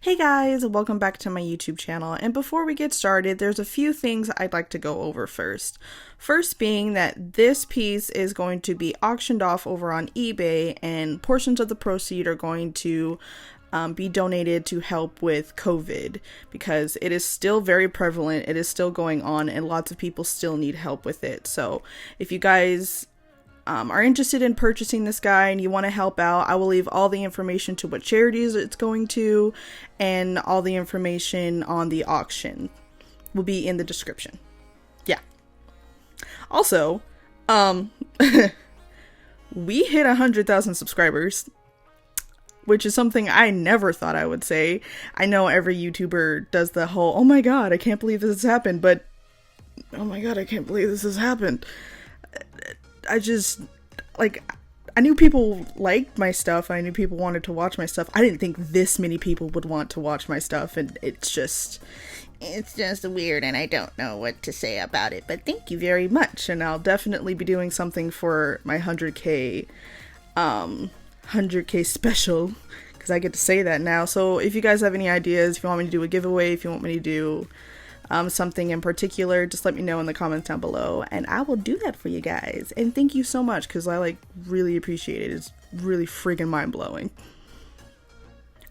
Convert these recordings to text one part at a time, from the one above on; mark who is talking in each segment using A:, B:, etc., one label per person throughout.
A: Hey guys, welcome back to my YouTube channel, and before we get started, there's a few things I'd like to go over first. First being that this piece is going to be auctioned off over on eBay, and portions of the proceeds are going to be donated to help with COVID, because it is still very prevalent, it is still going on, and lots of people still need help with it. So if you guys are interested in purchasing this guy and you want to help out, I will leave all the information to what charities it's going to, and all the information on the auction will be in the description. Yeah. Also, we hit 100,000 subscribers, which is something I never thought I would say. I know every YouTuber does the whole, oh my god, I can't believe this has happened, but oh my god, I can't believe this has happened. I just, like, I knew people liked my stuff, I knew people wanted to watch my stuff. I didn't think this many people would want to watch my stuff, and it's just weird, and I don't know what to say about it, but thank you very much, and I'll definitely be doing something for my 100k special, because I get to say that now. So if you guys have any ideas, if you want me to do a giveaway, if you want me to do something in particular, just let me know in the comments down below, and I will do that for you guys. And thank you so much, because I really appreciate it. It's really freaking mind-blowing.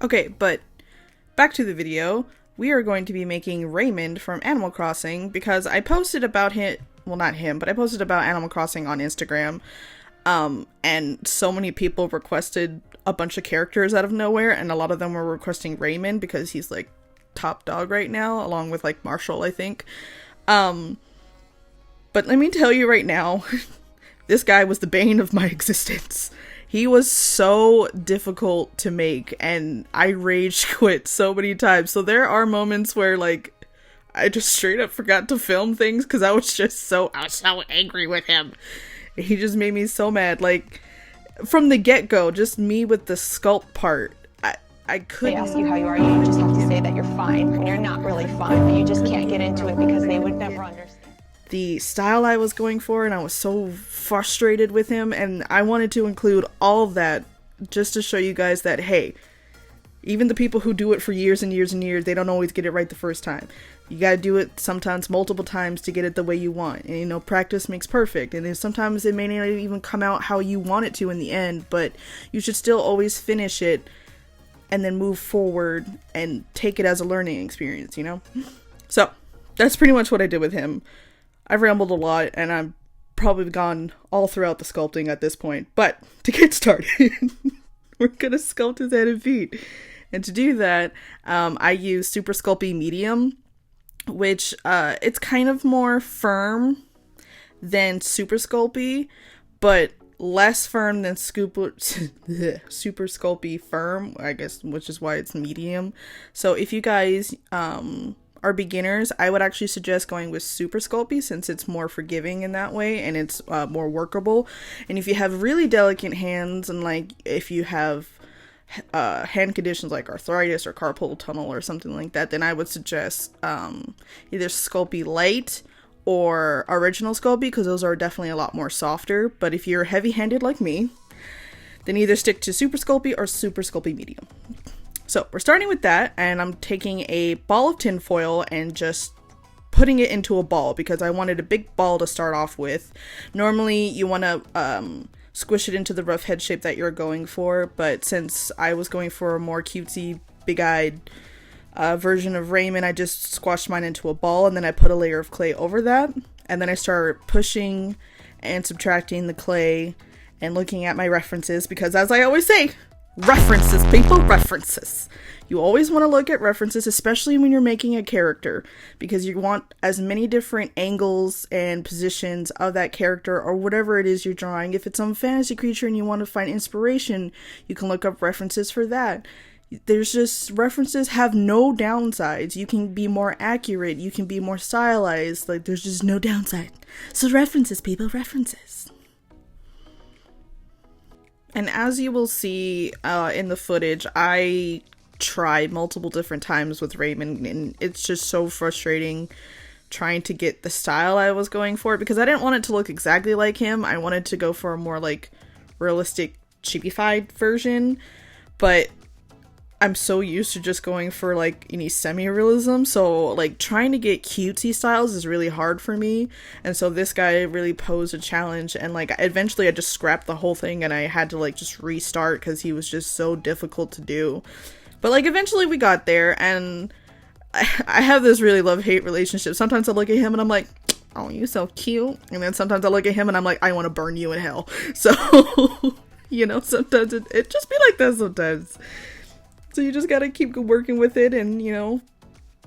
A: Okay, but back to the video. We are going to be making Raymond from Animal Crossing, because I posted about him, well, not him, but I posted about Animal Crossing on Instagram, and so many people requested a bunch of characters out of nowhere, and a lot of them were requesting Raymond because he's like top dog right now, along with like Marshall, I think. But let me tell you right now, this guy was the bane of my existence. He was so difficult to make, and I rage quit so many times. So there are moments where like I just straight up forgot to film things because I was so angry with him. He just made me so mad. Like from the get-go, just me with the sculpt part, I couldn't.
B: They ask you how you are, you just have to say that you're fine when you're not really fine, but you just can't get into it because they would never understand
A: the style I was going for, and I was so frustrated with him, and I wanted to include all of that just to show you guys that, hey, even the people who do it for years and years and years, they don't always get it right the first time. You gotta do it sometimes multiple times to get it the way you want, and you know, practice makes perfect, and then sometimes it may not even come out how you want it to in the end, but you should still always finish it and then move forward and take it as a learning experience, you know? So, that's pretty much what I did with him. I've rambled a lot, and I'm probably gone all throughout the sculpting at this point. But, to get started, we're gonna sculpt his head and feet. And to do that, I use Super Sculpey Medium, which, it's kind of more firm than Super Sculpey, but less firm than Super Sculpey Firm, I guess, which is why it's medium. So if you guys are beginners, I would actually suggest going with Super Sculpey, since it's more forgiving in that way, and it's more workable. And if you have really delicate hands, and like if you have hand conditions like arthritis or carpal tunnel or something like that, then I would suggest either Sculpey Light or Original Sculpey, because those are definitely a lot more softer. But if you're heavy-handed like me, then either stick to Super Sculpey or Super Sculpey Medium. So we're starting with that, and I'm taking a ball of tin foil and just putting it into a ball, because I wanted a big ball to start off with. Normally you want to squish it into the rough head shape that you're going for, but since I was going for a more cutesy, big-eyed version of Raymond, I just squashed mine into a ball, and then I put a layer of clay over that, and then I started pushing and subtracting the clay and looking at my references, because as I always say, references, people, references. You always want to look at references, especially when you're making a character, because you want as many different angles and positions of that character or whatever it is you're drawing. If it's some fantasy creature and you want to find inspiration, you can look up references for that. There's just, references have no downsides. You can be more accurate, you can be more stylized, like there's just no downside. So references, people, references. And as you will see in the footage, I tried multiple different times with Raymond, and it's just so frustrating trying to get the style I was going for, because I didn't want it to look exactly like him. I wanted to go for a more like realistic, cheapified version, but I'm so used to just going for like any semi-realism, so like trying to get cutesy styles is really hard for me, and so this guy really posed a challenge, and like eventually I just scrapped the whole thing and I had to like just restart because he was just so difficult to do. But like eventually we got there, and I have this really love-hate relationship. Sometimes I look at him and I'm like, oh, you're so cute, and then sometimes I look at him and I'm like, I want to burn you in hell. So you know, sometimes it just be like that sometimes. So you just gotta keep working with it, and you know,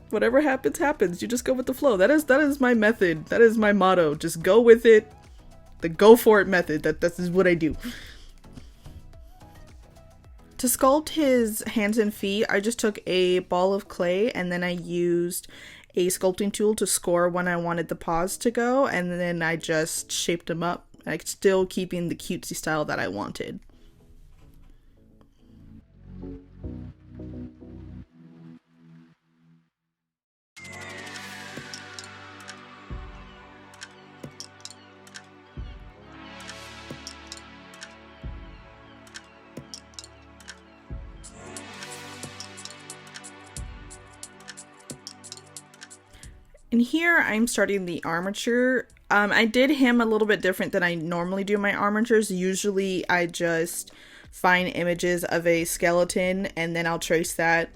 A: whatever happens, happens. You just go with the flow. That is my method. That is my motto. Just go with it. The go for it method. That is what I do. To sculpt his hands and feet, I just took a ball of clay and then I used a sculpting tool to score when I wanted the paws to go, and then I just shaped them up, like still keeping the cutesy style that I wanted. And here I'm starting the armature. I did him a little bit different than I normally do my armatures. Usually I just find images of a skeleton and then I'll trace that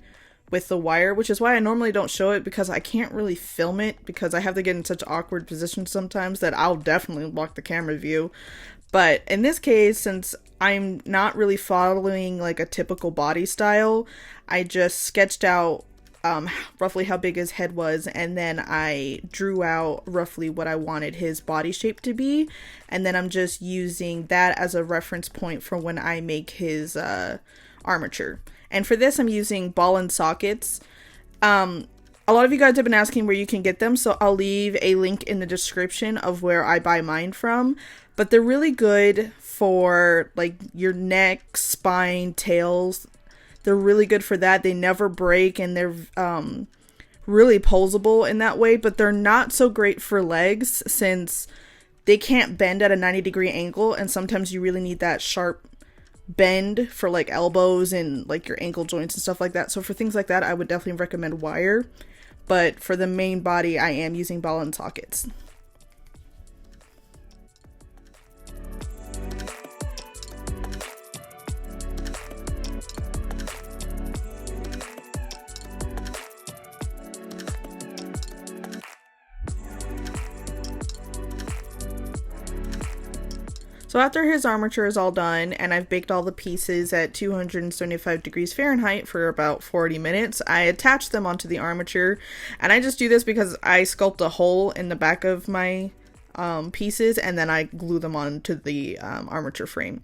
A: with the wire, which is why I normally don't show it, because I can't really film it because I have to get in such awkward positions sometimes that I'll definitely block the camera view. But in this case, since I'm not really following like a typical body style, I just sketched out roughly how big his head was, and then I drew out roughly what I wanted his body shape to be, and then I'm just using that as a reference point for when I make his armature. And for this I'm using ball and sockets. A lot of you guys have been asking where you can get them, so I'll leave a link in the description of where I buy mine from. But they're really good for like your neck, spine, tails. They're really good for that. They never break, and they're really posable in that way, but they're not so great for legs since they can't bend at a 90-degree angle, and sometimes you really need that sharp bend for like elbows and like your ankle joints and stuff like that. So for things like that, I would definitely recommend wire, but for the main body, I am using ball and sockets. So after his armature is all done and I've baked all the pieces at 275 degrees Fahrenheit for about 40 minutes, I attach them onto the armature, and I just do this because I sculpt a hole in the back of my pieces and then I glue them onto the armature frame.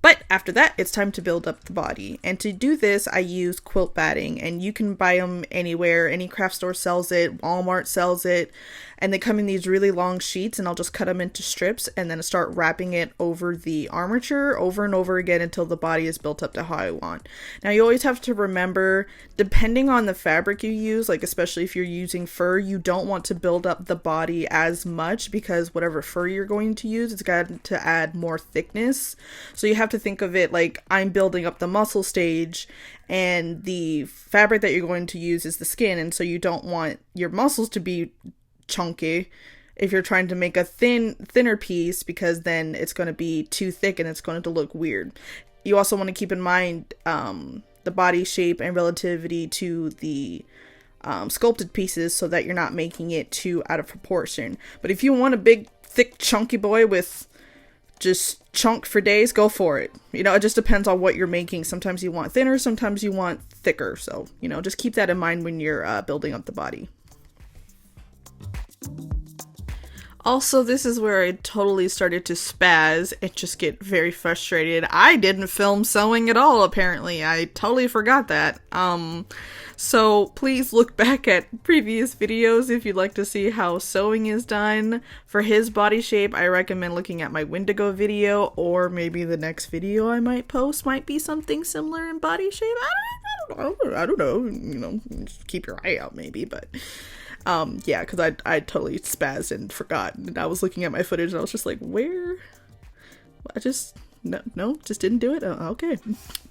A: But after that, it's time to build up the body. And to do this, I use quilt batting, and you can buy them anywhere. Any craft store sells it, Walmart sells it, and they come in these really long sheets, and I'll just cut them into strips and then start wrapping it over the armature over and over again until the body is built up to how I want. Now, you always have to remember, depending on the fabric you use, like especially if you're using fur, you don't want to build up the body as much because whatever fur you're going to use, it's got to add more thickness. So you have to think of it like I'm building up the muscle stage, and the fabric that you're going to use is the skin, and so you don't want your muscles to be chunky if you're trying to make a thinner piece, because then it's going to be too thick and it's going to look weird. You also want to keep in mind the body shape and relativity to the sculpted pieces so that you're not making it too out of proportion. But if you want a big thick chunky boy with just chunk for days, go for it. You know, it just depends on what you're making. Sometimes you want thinner, sometimes you want thicker. So, you know, just keep that in mind when you're building up the body. Also, this is where I totally started to spaz and just get very frustrated. I didn't film sewing at all, apparently. I totally forgot that. So please look back at previous videos if you'd like to see how sewing is done. For his body shape, I recommend looking at my Wendigo video, or maybe the next video I might post might be something similar in body shape. I don't know, you know, just keep your eye out maybe, but yeah, because I totally spazzed and forgot, and I was looking at my footage and I was just like, where? I just No, just didn't do it? Oh, okay.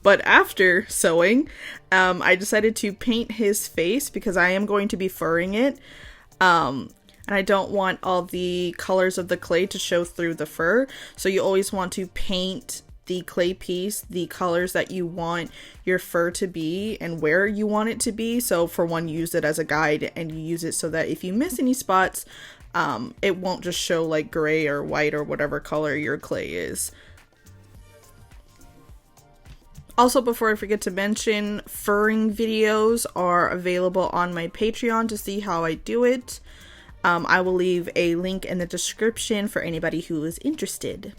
A: But after sewing, I decided to paint his face because I am going to be furring it. And I don't want all the colors of the clay to show through the fur. So you always want to paint the clay piece the colors that you want your fur to be and where you want it to be. So for one, use it as a guide, and you use it so that if you miss any spots, it won't just show like gray or white or whatever color your clay is. Also, before I forget to mention, furring videos are available on my Patreon to see how I do it. I will leave a link in the description for anybody who is interested.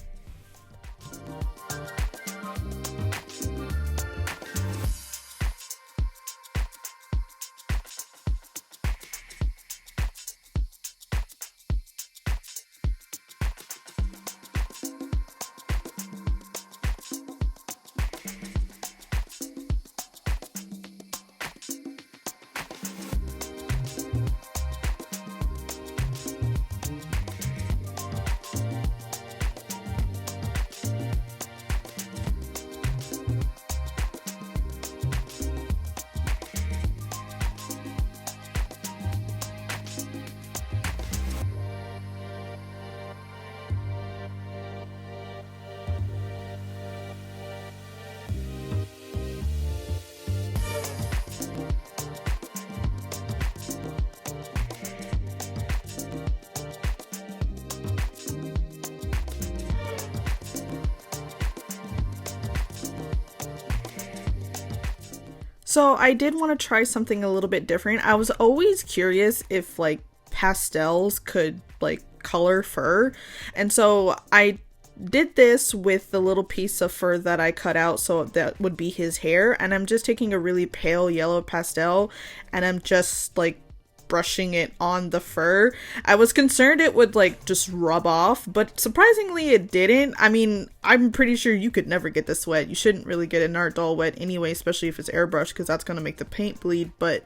A: So I did want to try something a little bit different. I was always curious if like pastels could like color fur. And so I did this with the little piece of fur that I cut out, so that would be his hair. And I'm just taking a really pale yellow pastel and I'm just like brushing it on the fur. I was concerned it would like just rub off, but surprisingly it didn't. I mean, I'm pretty sure you could never get this wet. You shouldn't really get an art doll wet anyway, especially if it's airbrush, because that's going to make the paint bleed, but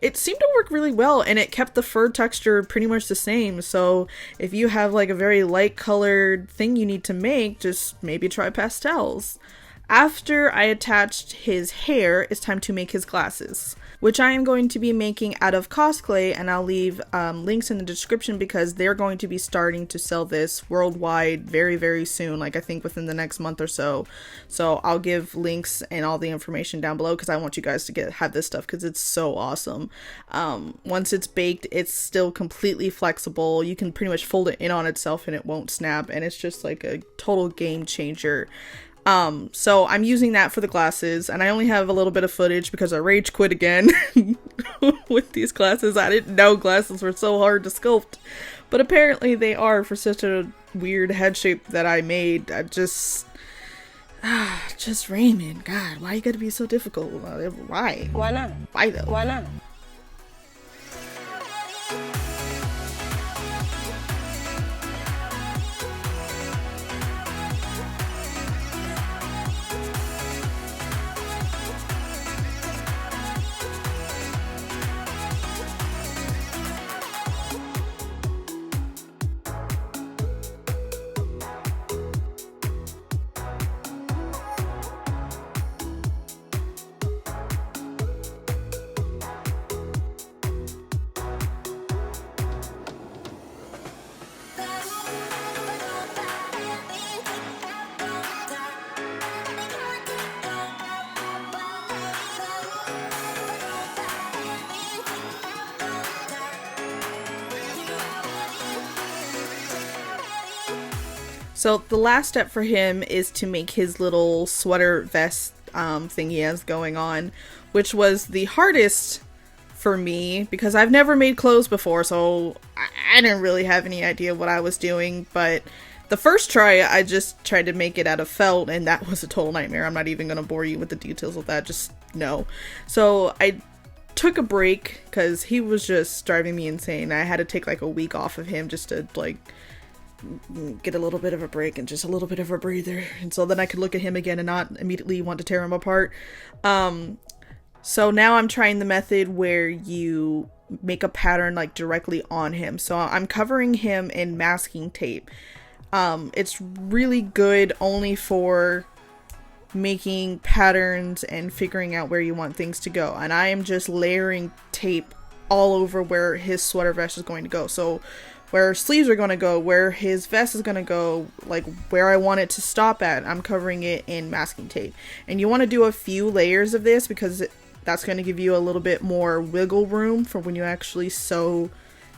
A: it seemed to work really well, and it kept the fur texture pretty much the same. So if you have like a very light colored thing you need to make, just maybe try pastels. After I attached his hair, it's time to make his glasses, which I am going to be making out of cosplay, and I'll leave links in the description because they're going to be starting to sell this worldwide very, very soon, like I think within the next month or so. So I'll give links and all the information down below because I want you guys to have this stuff because it's so awesome. Once it's baked, it's still completely flexible. You can pretty much fold it in on itself and it won't snap, and it's just like a total game changer. So I'm using that for the glasses, and I only have a little bit of footage because I rage quit again with these glasses. I didn't know glasses were so hard to sculpt, but apparently they are for such a weird head shape that I made. Just Raymond, God, why you gotta be so difficult? Why?
C: Why not?
A: Why though?
C: Why not?
A: So the last step for him is to make his little sweater vest thing he has going on, which was the hardest for me because I've never made clothes before, so I didn't really have any idea what I was doing. But the first try, I just tried to make it out of felt, and that was a total nightmare. I'm not even going to bore you with the details of that, just no. So I took a break because he was just driving me insane. I had to take like a week off of him just to like get a little bit of a break and just a little bit of a breather, and so then I could look at him again and not immediately want to tear him apart. So now I'm trying the method where you make a pattern like directly on him. So I'm covering him in masking tape. It's really good only for making patterns and figuring out where you want things to go. And I am just layering tape all over where his sweater vest is going to go. So where sleeves are going to go, where his vest is going to go, like where I want it to stop at, I'm covering it in masking tape. And you want to do a few layers of this because that's going to give you a little bit more wiggle room for when you actually sew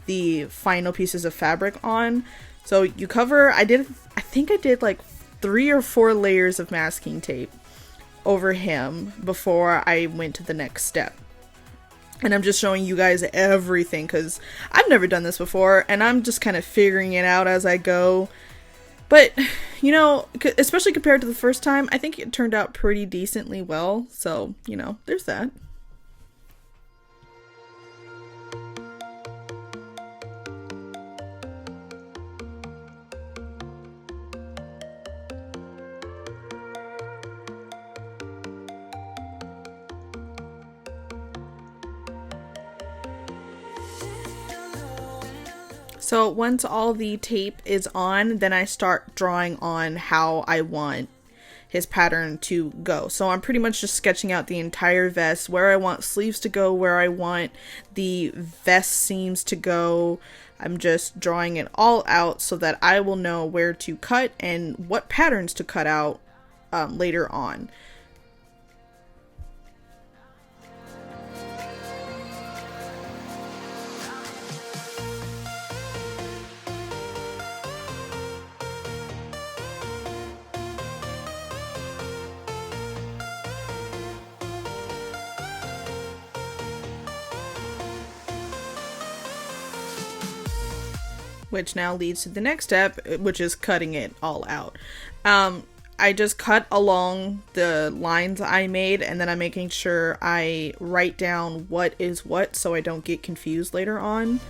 A: the final pieces of fabric on. So you cover, I think I did like 3 or 4 layers of masking tape over him before I went to the next step. And I'm just showing you guys everything because I've never done this before and I'm just kind of figuring it out as I go. But, you know, especially compared to the first time, I think it turned out pretty decently well. So, you know, there's that. So once all the tape is on, then I start drawing on how I want his pattern to go. So I'm pretty much just sketching out the entire vest, where I want sleeves to go, where I want the vest seams to go. I'm just drawing it all out so that I will know where to cut and what patterns to cut out later on. Which now leads to the next step, which is cutting it all out. I just cut along the lines I made, and then I'm making sure I write down what is what so I don't get confused later on.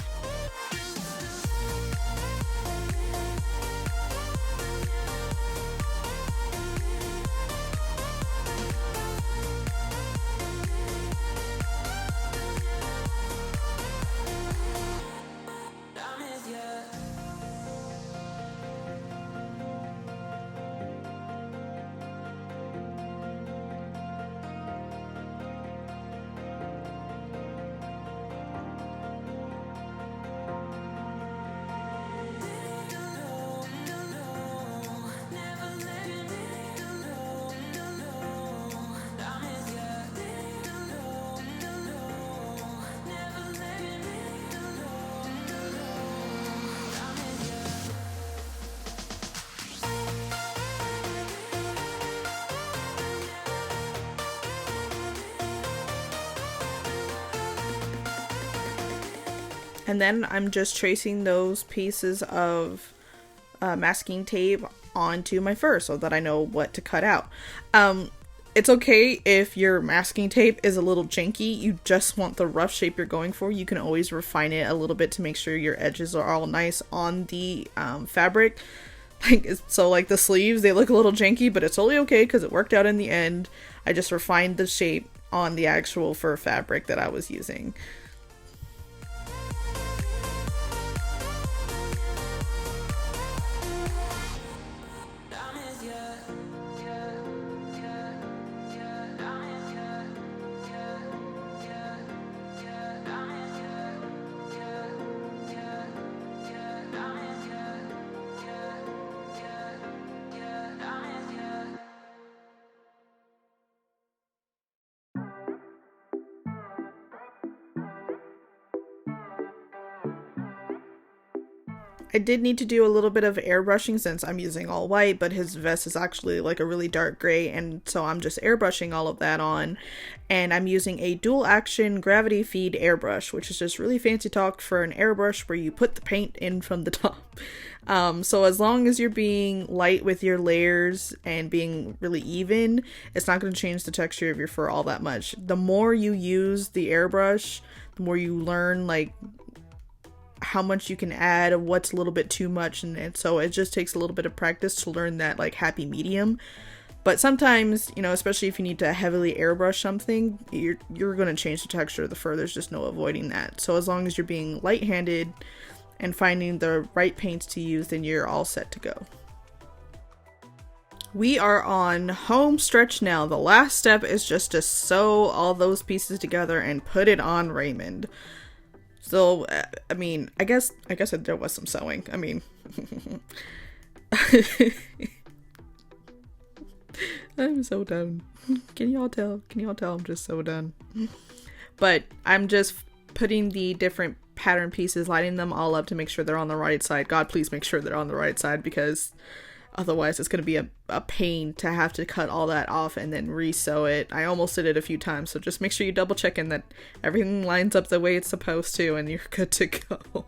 A: And then I'm just tracing those pieces of masking tape onto my fur so that I know what to cut out. It's okay if your masking tape is a little janky, you just want the rough shape you're going for. You can always refine it a little bit to make sure your edges are all nice on the fabric. So like the sleeves, they look a little janky, but it's totally okay because it worked out in the end. I just refined the shape on the actual fur fabric that I was using. I did need to do a little bit of airbrushing since I'm using all white, but his vest is actually like a really dark gray, and so I'm just airbrushing all of that on. And I'm using a dual action gravity feed airbrush, which is just really fancy talk for an airbrush where you put the paint in from the top. So as long as you're being light with your layers and being really even, it's not going to change the texture of your fur all that much. The more you use the airbrush, the more you learn like how much you can add, what's a little bit too much, and so it just takes a little bit of practice to learn that like happy medium. But sometimes, you know, especially if you need to heavily airbrush something, you're going to change the texture of the fur. There's just no avoiding that. So as long as you're being light-handed and finding the right paints to use, then you're all set to go. We are on home stretch now. The last step is just to sew all those pieces together and put it on Raymond. So, I mean, I guess there was some sewing. I mean, I'm so done. Can y'all tell? I'm just so done. But I'm just putting the different pattern pieces, lining them all up to make sure they're on the right side. God, please make sure they're on the right side, because otherwise it's going to be a pain to have to cut all that off and then re-sew it. I almost did it a few times, so just make sure you double check in that everything lines up the way it's supposed to and you're good to go.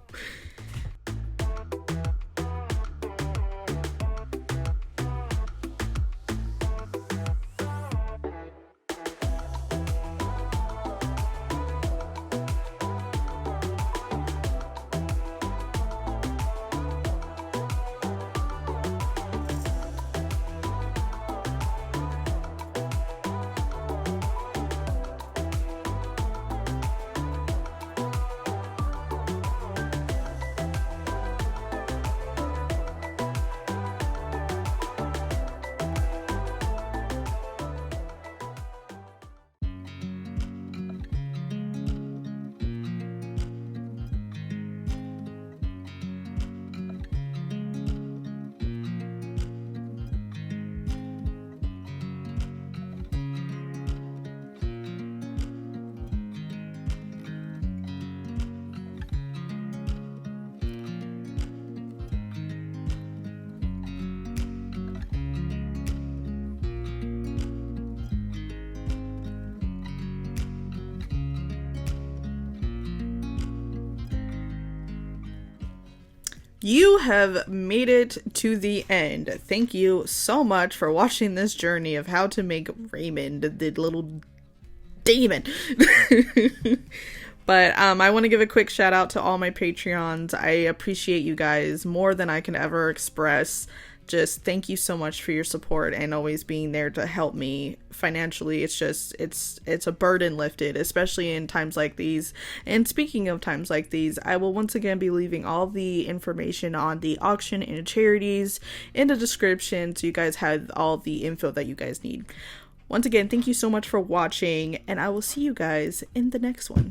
A: You have made it to the end. Thank you so much for watching this journey of how to make Raymond, the little demon. But I want to give a quick shout out to all my Patreons. I appreciate you guys more than I can ever express. Just thank you so much for your support and always being there to help me financially. It's just, it's a burden lifted, especially in times like these. And speaking of times like these, I will once again be leaving all the information on the auction and charities in the description, so you guys have all the info that you guys need. Once again, thank you so much for watching, and I will see you guys in the next one.